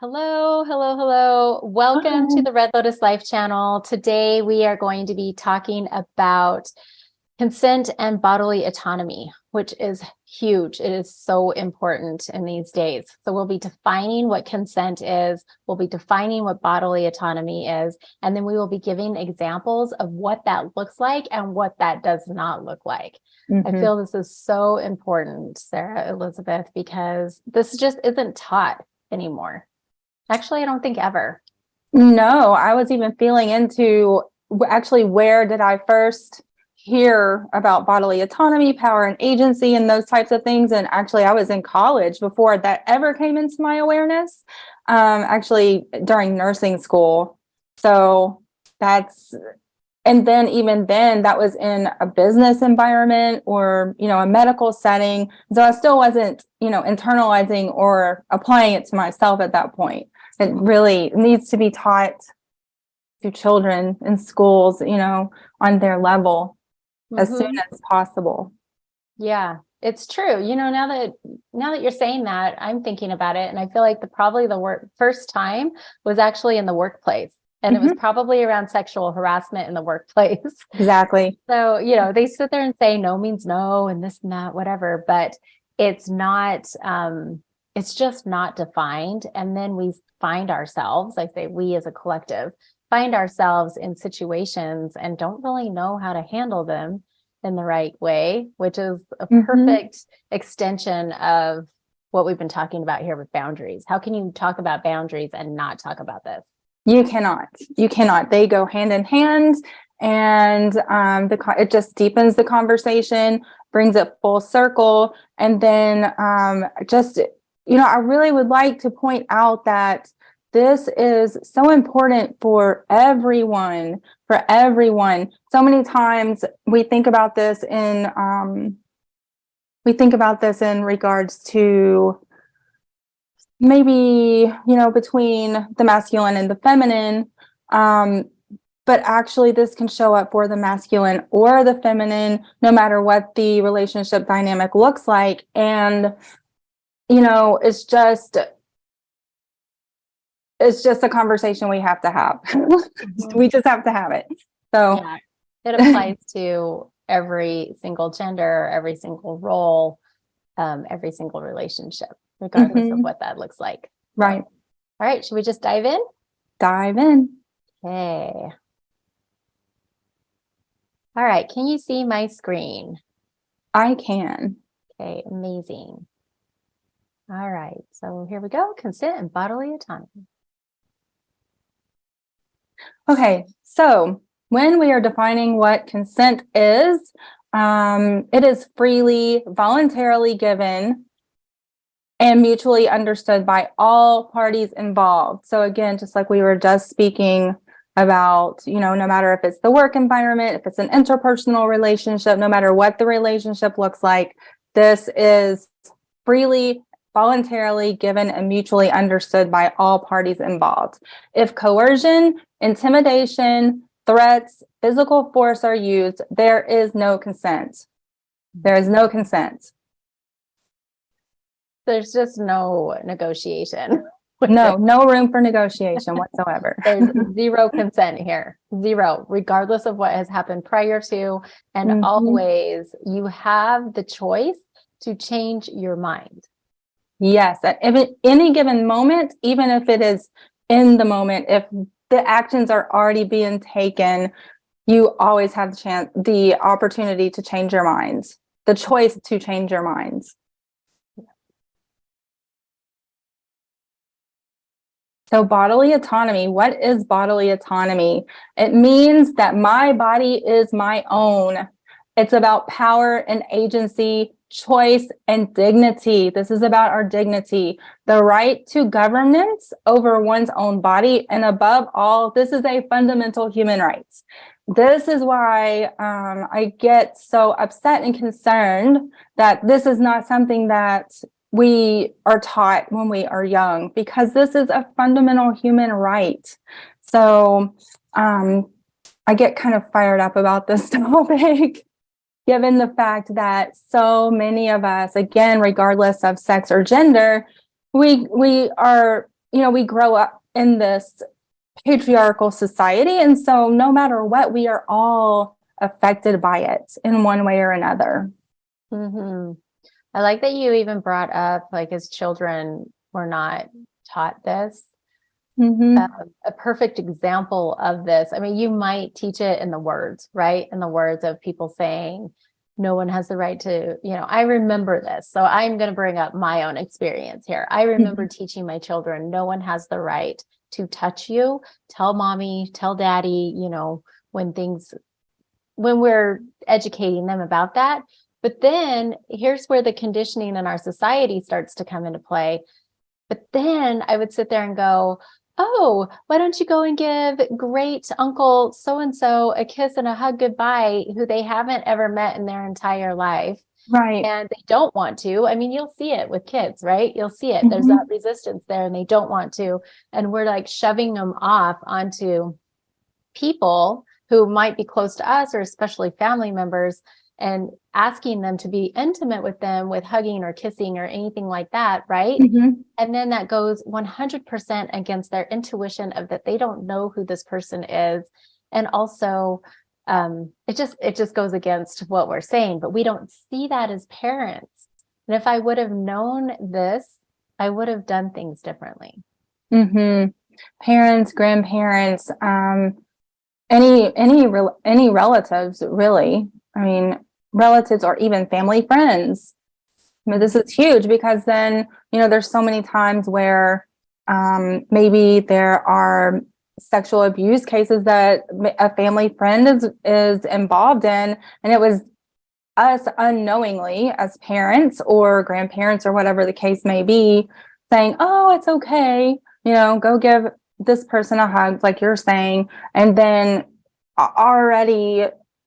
Hello, hello, hello. Welcome to Hi. the Red Lotus Life channel. Today we are going to be talking about consent and bodily autonomy, which is huge. It is so important in these days. So we'll be defining what consent is, we'll be defining what bodily autonomy is, and then we will be giving examples of what that looks like and what that does not look like. I feel this is so important, Sara Elizabeth, because this just isn't taught anymore. Actually, I don't think ever. No, I was even feeling into actually where did I first hear about bodily autonomy, power and agency, and those types of things. And actually, I was in college before that ever came into my awareness, actually during nursing school. So that's, and then even then, that was in a business environment or, a medical setting. So I still wasn't, internalizing or applying it to myself at that point. It really needs to be taught to children in schools, on their level as soon as possible. Yeah, it's true. Now that you're saying that, I'm thinking about it, and I feel like probably the first time was actually in the workplace, and it was probably around sexual harassment in the workplace. Exactly. So, they sit there and say no means no and this and that, whatever, but it's not, it's just not defined. And then we find ourselves, I say we as a collective, find ourselves in situations and don't really know how to handle them in the right way, which is a perfect extension of what we've been talking about here with boundaries. How can you talk about boundaries and not talk about this? You cannot. They go hand in hand, and it just deepens the conversation, brings it full circle. And then I really would like to point out that this is so important for everyone, So many times we think about this in regards to maybe, between the masculine and the feminine. But actually this can show up for the masculine or the feminine, no matter what the relationship dynamic looks like. And, it's just a conversation we have to have. We just have to have it. So yeah, it applies to every single gender, every single role, every single relationship, regardless of what that looks like. Right. All right. Should we just dive in? Dive in. Okay. All right. Can you see my screen? I can. Okay. Amazing. All right. So here we go. Consent and bodily autonomy. Okay. So when we are defining what consent is, it is freely, voluntarily given and mutually understood by all parties involved. So again, just like we were just speaking about, no matter if it's the work environment, if it's an interpersonal relationship, no matter what the relationship looks like, this is freely, voluntarily given and mutually understood by all parties involved. If coercion, intimidation, threats, physical force are used, there is no consent. There is no consent. There's just no negotiation. No room for negotiation whatsoever. There's zero consent here. Zero, regardless of what has happened prior to. And always you have the choice to change your mind. Yes, at any given moment, even if it is in the moment, if the actions are already being taken, you always have the opportunity to change your minds, the choice to change your minds. So bodily autonomy, what is bodily autonomy? It means that my body is my own. It's about power and agency, choice and dignity. This is about our dignity, the right to governance over one's own body. And above all, this is a fundamental human right. This is why I get so upset and concerned that this is not something that we are taught when we are young, because this is a fundamental human right. So I get kind of fired up about this topic, given the fact that so many of us, again, regardless of sex or gender, we are we grow up in this patriarchal society. And so no matter what, we are all affected by it in one way or another. Mm-hmm. I like that you even brought up, like, as children, we're not taught this. Mm-hmm. A perfect example of this. I mean, you might teach it in the words, right? In the words of people saying, no one has the right to, I remember this. So I'm going to bring up my own experience here. I remember teaching my children, no one has the right to touch you. Tell mommy, tell daddy, when we're educating them about that. But then here's where the conditioning in our society starts to come into play. But then I would sit there and go, oh, why don't you go and give great uncle so-and-so a kiss and a hug goodbye, who they haven't ever met in their entire life. Right. And they don't want to. I mean, you'll see it with kids, right? You'll see it. There's that resistance there and they don't want to. And we're like shoving them off onto people who might be close to us, or especially family members, and asking them to be intimate with them with hugging or kissing or anything like that, right? And then that goes 100% against their intuition of that they don't know who this person is. And also, it just goes against what we're saying, but we don't see that as parents. And if I would have known this, I would have done things differently. Parents, grandparents, any relatives, really. I mean, relatives or even family friends. I mean, this is huge because then, there's so many times where maybe there are sexual abuse cases that a family friend is involved in, and it was us unknowingly as parents or grandparents or whatever the case may be saying, oh, it's okay, go give this person a hug, like you're saying, and then already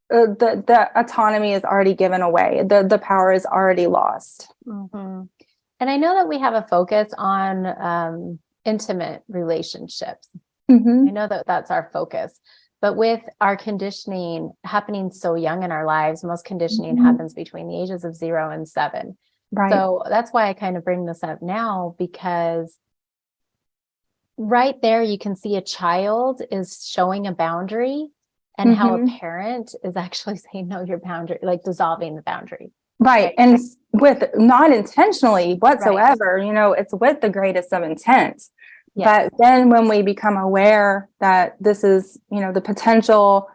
the autonomy is already given away. The power is already lost. And I know that we have a focus on intimate relationships. I know that that's our focus, but with our conditioning happening so young in our lives, most conditioning happens between the ages of 0 and 7. Right. So that's why I kind of bring this up now, because right there, you can see a child is showing a boundary and how a parent is actually saying, no, your boundary, like dissolving the boundary. Right. And with not intentionally whatsoever, it's with the greatest of intent. Yes. But then when we become aware that this is, the potential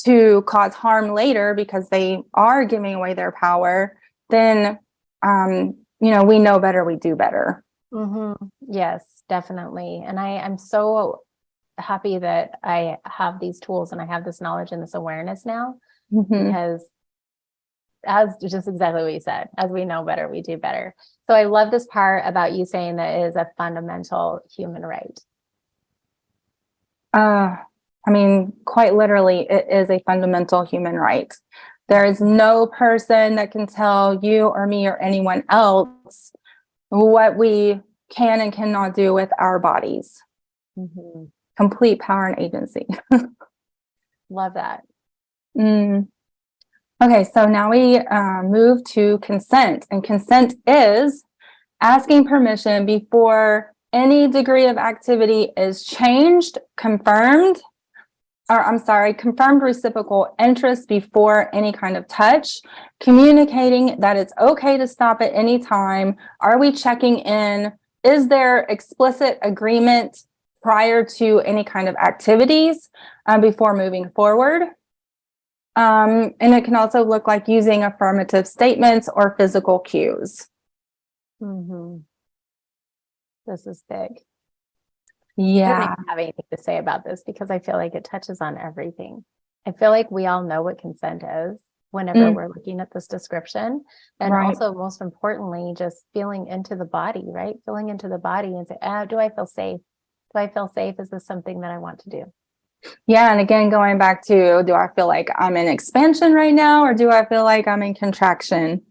to cause harm later because they are giving away their power, then, we know better, we do better. Yes, definitely. And I'm so happy that I have these tools and I have this knowledge and this awareness now, because as just exactly what you said, as we know better, we do better. So I love this part about you saying that it is a fundamental human right. I mean, quite literally, it is a fundamental human right. There is no person that can tell you or me or anyone else what we can and cannot do with our bodies. Complete power and agency. Love that. Okay, so now we move to consent. And consent is asking permission before any degree of activity is changed, confirmed reciprocal interest before any kind of touch, communicating that it's okay to stop at any time. Are we checking in? Is there explicit agreement prior to any kind of activities before moving forward? And it can also look like using affirmative statements or physical cues. This is big. Yeah. I don't have anything to say about this because I feel like it touches on everything. I feel like we all know what consent is whenever we're looking at this description. And also, most importantly, just feeling into the body, right? Feeling into the body and say, do I feel safe? Do I feel safe? Is this something that I want to do? Yeah. And again, going back to, do I feel like I'm in expansion right now, or do I feel like I'm in contraction?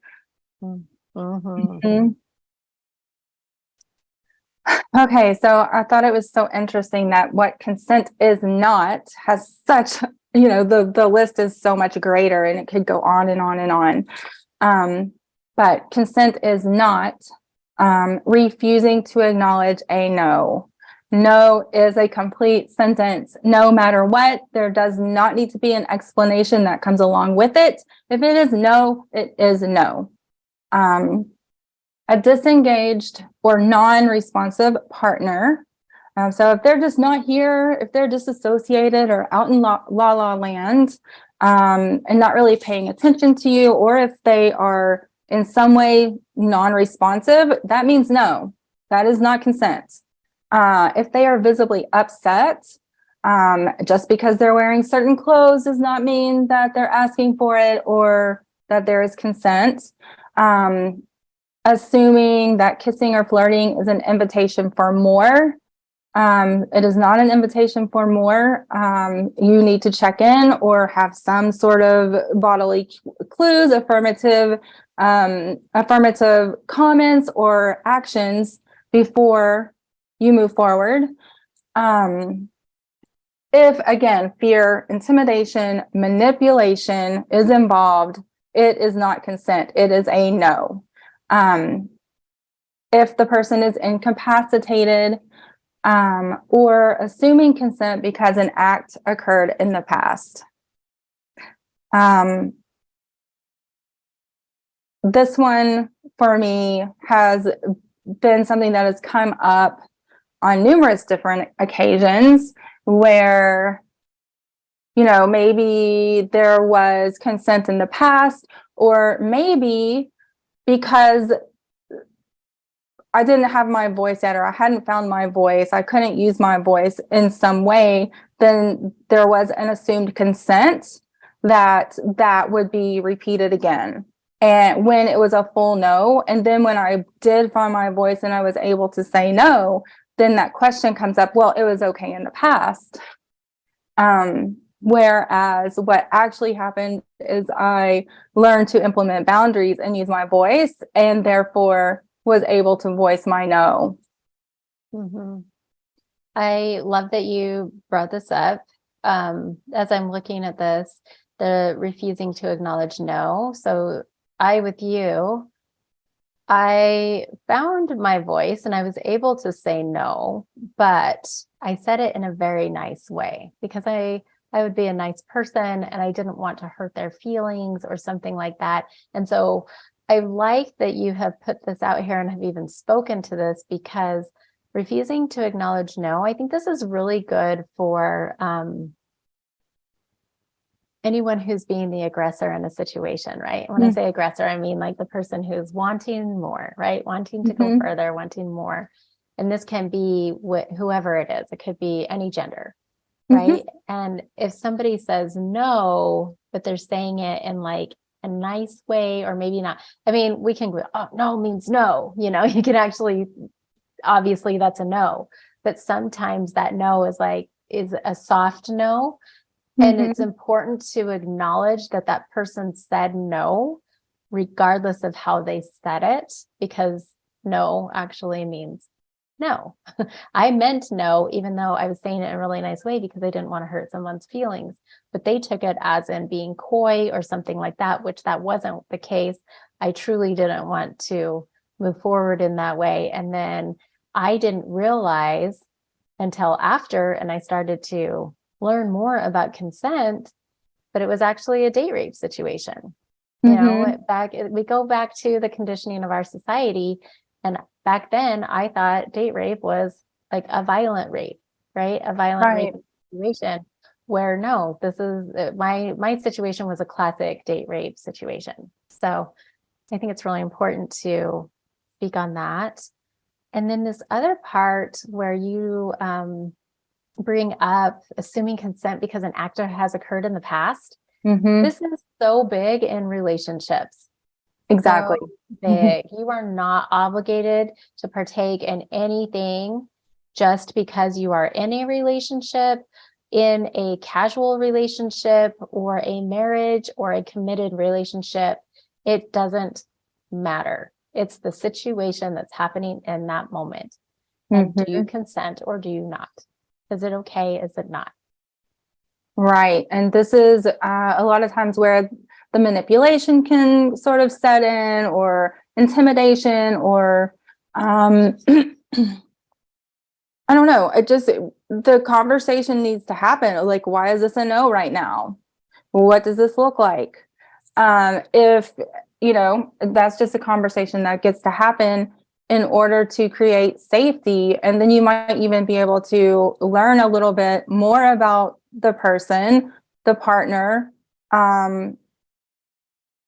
Okay. So I thought it was so interesting that what consent is not has such, the list is so much greater and it could go on and on and on. But consent is not Refusing to acknowledge a no. No is a complete sentence, no matter what. There does not need to be an explanation that comes along with it. If it is no, it is no. A disengaged or non-responsive partner. So if they're just not here, if they're disassociated or out in la land, and not really paying attention to you, or if they are in some way non-responsive, that means no. That is not consent. If they are visibly upset, just because they're wearing certain clothes does not mean that they're asking for it or that there is consent. Assuming that kissing or flirting is an invitation for more. It is not an invitation for more. You need to check in or have some sort of bodily clues, affirmative comments or actions before you move forward. If, again, fear, intimidation, manipulation is involved, it is not consent. It is a no. If the person is incapacitated, or assuming consent because an act occurred in the past. This one for me has been something that has come up on numerous different occasions where, you know, maybe there was consent in the past, or maybe because I didn't have my voice yet, or I hadn't found my voice, I couldn't use my voice in some way, then there was an assumed consent that would be repeated again. And when it was a full no, and then when I did find my voice and I was able to say no, then that question comes up, well, it was okay in the past. Whereas what actually happened is I learned to implement boundaries and use my voice, and therefore was able to voice my no. Mm-hmm. I love that you brought this up. As I'm looking at this, the refusing to acknowledge no. So with you, I found my voice and I was able to say no, but I said it in a very nice way because I would be a nice person and I didn't want to hurt their feelings or something like that. And so I like that you have put this out here and have even spoken to this, because refusing to acknowledge no, I think this is really good for anyone who's being the aggressor in a situation, right? When I say aggressor, I mean like the person who's wanting more, right? Wanting to go further, wanting more. And this can be whoever it is. It could be any gender, right? And if somebody says no, but they're saying it in like a nice way, or maybe not. I mean, we can go, oh, no means no. You know, you can actually, obviously that's a no, but sometimes that no is a soft no. And it's important to acknowledge that that person said no, regardless of how they said it, because no actually means no. I meant no, even though I was saying it in a really nice way because I didn't want to hurt someone's feelings, but they took it as in being coy or something like that, which that wasn't the case. I truly didn't want to move forward in that way. And then I didn't realize until after, and I started to learn more about consent, but it was actually a date rape situation. You know, we go back to the conditioning of our society. And back then I thought date rape was like a violent rape, right? A violent rape situation, where no, this is my situation was a classic date rape situation. So I think it's really important to speak on that. And then this other part where you bring up assuming consent because an act has occurred in the past. This is so big in relationships. Exactly. So big. You are not obligated to partake in anything just because you are in a relationship, in a casual relationship, or a marriage, or a committed relationship. It doesn't matter. It's the situation that's happening in that moment. And do you consent or do you not? Is it okay? Is it not? Right. And this is a lot of times where the manipulation can sort of set in, or intimidation, or Um, I don't know. The conversation needs to happen. Like, why is this a no right now? What does this look like? If, that's just a conversation that gets to happen in order to create safety. And then you might even be able to learn a little bit more about the person, the partner, in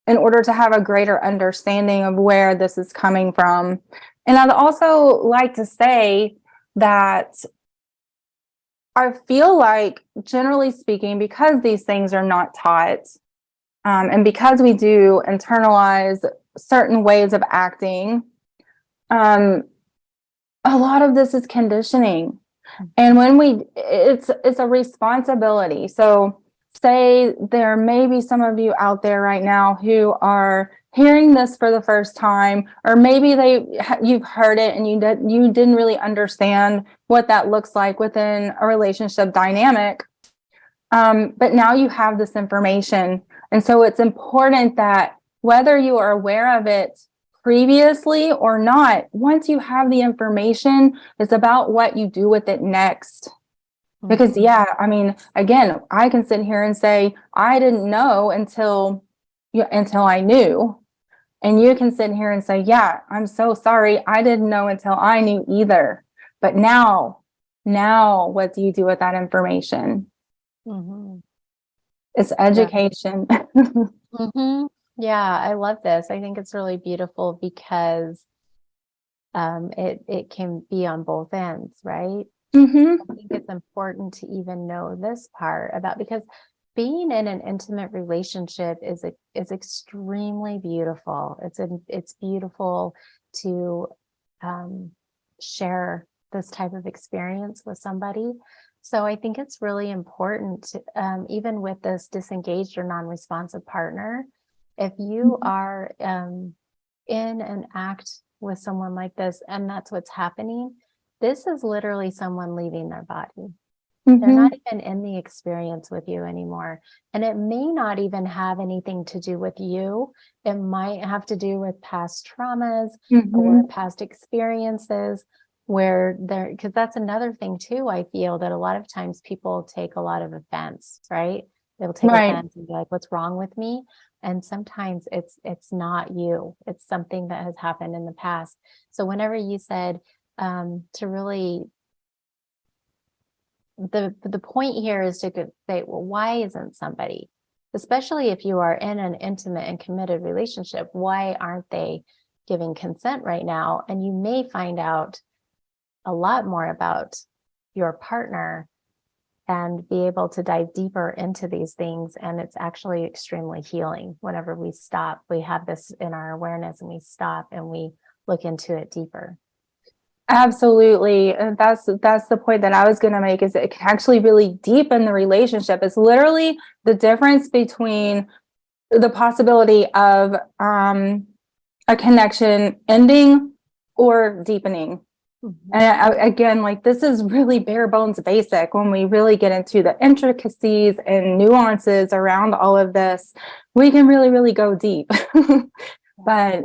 order to have a greater understanding of where this is coming from. And I'd also like to say that I feel like, generally speaking, because these things are not taught, and because we do internalize certain ways of acting, a lot of this is conditioning. And it's a responsibility. So say there may be some of you out there right now who are hearing this for the first time, or maybe you've heard it and you didn't really understand what that looks like within a relationship dynamic. But now you have this information. And so it's important that whether you are aware of it previously or not, once you have the information, it's about what you do with it next. Because again, I can sit here and say, I didn't know until I knew. And you can sit here and say, yeah, I'm so sorry. I didn't know until I knew either. But now what do you do with that information? Mm-hmm. It's education. Mm-hmm. Yeah, I love this. I think it's really beautiful because it can be on both ends, right? Mm-hmm. I think it's important to even know this part about, because being in an intimate relationship is extremely beautiful. It's beautiful to share this type of experience with somebody. So I think it's really important, even with this disengaged or non-responsive partner, if you are in an act with someone like this, and that's what's happening, this is literally someone leaving their body. They're not even in the experience with you anymore. And it may not even have anything to do with you. It might have to do with past traumas or past experiences where because that's another thing too, I feel that a lot of times people take a lot of offense, right? They'll take offense and be like, what's wrong with me? And sometimes it's not you. It's something that has happened in the past. So whenever you said to really, the point here is to say, well, why isn't somebody, especially if you are in an intimate and committed relationship, why aren't they giving consent right now? And you may find out a lot more about your partner and be able to dive deeper into these things. And it's actually extremely healing whenever we stop. We have this in our awareness and we stop and we look into it deeper. Absolutely. And that's the point that I was going to make, is it can actually really deepen the relationship. It's literally the difference between the possibility of a connection ending or deepening. And again, like, this is really bare bones basic. When we really get into the intricacies and nuances around all of this, we can really, really go deep. But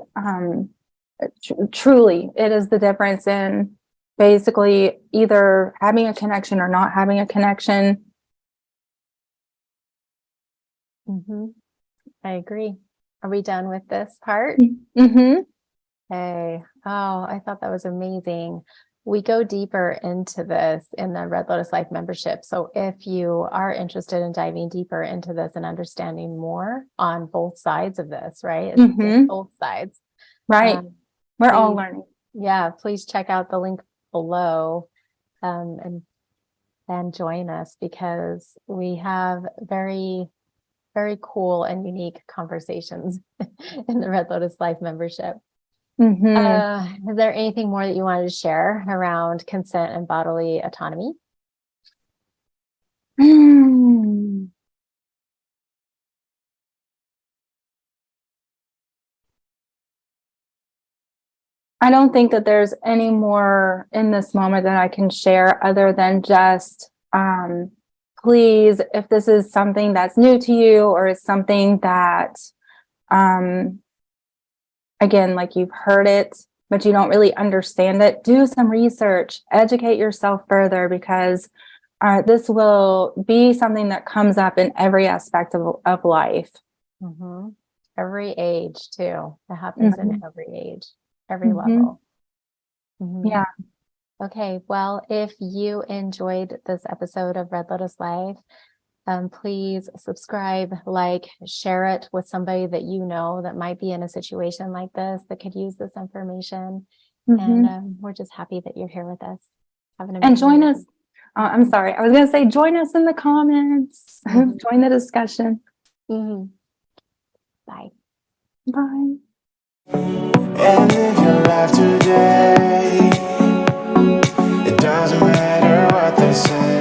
truly, it is the difference in basically either having a connection or not having a connection. I agree. Are we done with this part? Hey, oh, I thought that was amazing. We go deeper into this in the Red Lotus Life membership. So if you are interested in diving deeper into this and understanding more on both sides of this, right? It's both sides. Right. We're all learning. Yeah, please check out the link below and join us, because we have very, very cool and unique conversations in the Red Lotus Life membership. Is there anything more that you wanted to share around consent and bodily autonomy? I don't think that there's any more in this moment that I can share, other than just, please, if this is something that's new to you, or is something that, again, like, you've heard it, but you don't really understand it, do some research, educate yourself further, because this will be something that comes up in every aspect of life. Mm-hmm. Every age too. It happens in every age, every Mhm. level. Mhm. Yeah. Okay. Well, if you enjoyed this episode of Red Lotus Life, please subscribe, like, share it with somebody that you know that might be in a situation like this, that could use this information. Mhm. And we're just happy that you're here with us. Have an And amazing join day. us. I'm sorry. I was going to say, join us in the comments. Mhm. Join the discussion. Mhm. Bye. Bye. And live your life today. It doesn't matter what they say.